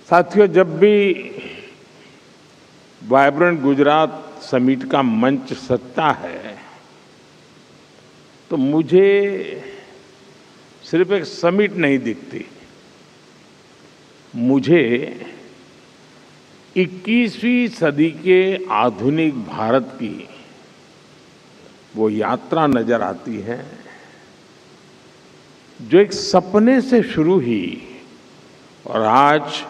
साथियों, जब भी वाइब्रेंट गुजरात समिट का मंच सजता है तो मुझे सिर्फ एक समिट नहीं दिखती, मुझे 21वीं सदी के आधुनिक भारत की वो यात्रा नजर आती है जो एक सपने से शुरू हुई और आज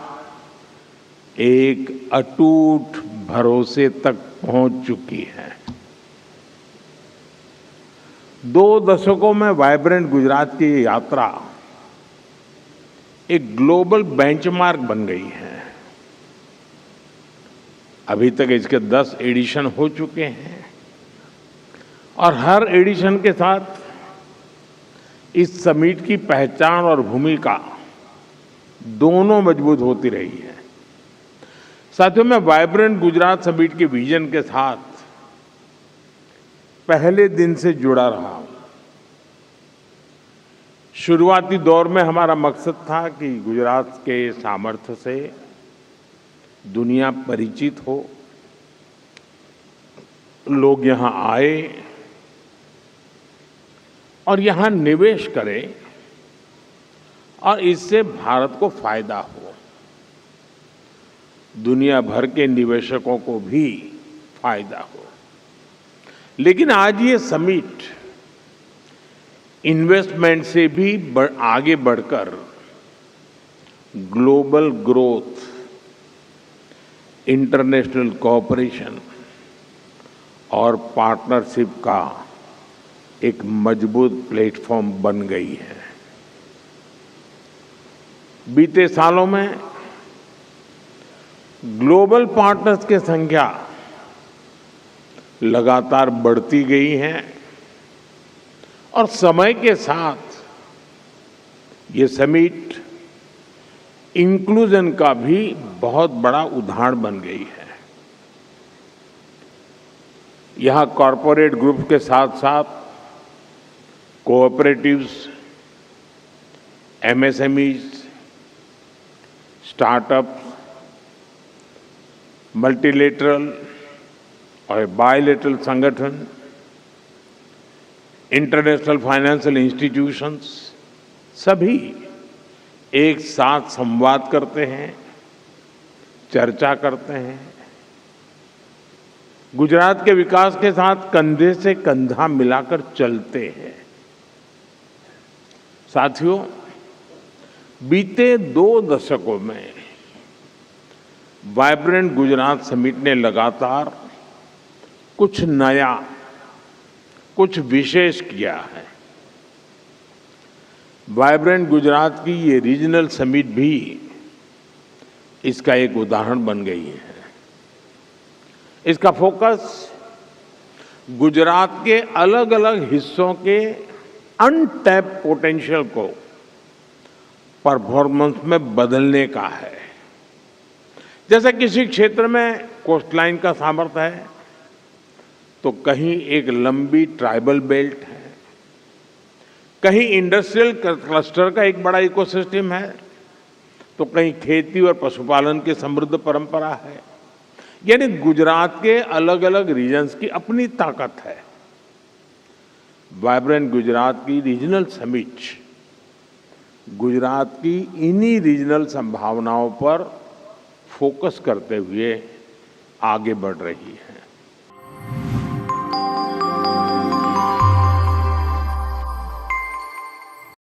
एक अटूट भरोसे तक पहुंच चुकी है। 2 दशकों में वाइब्रेंट गुजरात की ये यात्रा एक ग्लोबल बेंचमार्क बन गई है। अभी तक इसके 10 एडिशन हो चुके हैं और हर एडिशन के साथ इस समिट की पहचान और भूमिका दोनों मजबूत होती रही है। साथियों, मैं वाइब्रेंट गुजरात समिट के विजन के साथ पहले दिन से जुड़ा रहा हूं। शुरुआती दौर में हमारा मकसद था कि गुजरात के सामर्थ्य से दुनिया परिचित हो, लोग यहां आए और यहां निवेश करें और इससे भारत को फायदा हो, दुनिया भर के निवेशकों को भी फायदा हो। लेकिन आज ये समिट इन्वेस्टमेंट से भी आगे बढ़कर ग्लोबल ग्रोथ, इंटरनेशनल कोऑपरेशन और पार्टनरशिप का एक मजबूत प्लेटफॉर्म बन गई है। बीते सालों में ग्लोबल पार्टनर्स की संख्या लगातार बढ़ती गई है और समय के साथ ये समिट इंक्लूजन का भी बहुत बड़ा उदाहरण बन गई है। यहां कॉरपोरेट ग्रुप के साथ साथ कोऑपरेटिव्स, एमएसएमईज, स्टार्टअप्स, मल्टीलेटरल और बायलेटरल संगठन, इंटरनेशनल फाइनेंशियल इंस्टीट्यूशंस सभी एक साथ संवाद करते हैं, चर्चा करते हैं, गुजरात के विकास के साथ कंधे से कंधा मिलाकर चलते हैं। साथियों, बीते 2 दशकों में वाइब्रेंट गुजरात समिट ने लगातार कुछ नया, कुछ विशेष किया है। वाइब्रेंट गुजरात की ये रीजनल समिट भी इसका एक उदाहरण बन गई है। इसका फोकस गुजरात के अलग अलग हिस्सों के अनटैप पोटेंशियल को परफॉर्मेंस में बदलने का है। जैसे किसी क्षेत्र में कोस्टलाइन का सामर्थ्य है तो कहीं एक लंबी ट्राइबल बेल्ट है, कहीं इंडस्ट्रियल क्लस्टर का एक बड़ा इकोसिस्टम है, तो कहीं खेती और पशुपालन की समृद्ध परंपरा है। यानी गुजरात के अलग अलग रीजन्स की अपनी ताकत है। वाइब्रेंट गुजरात की रीजनल समिट गुजरात की इन्हीं रीजनल संभावनाओं पर फोकस करते हुए आगे बढ़ रही है।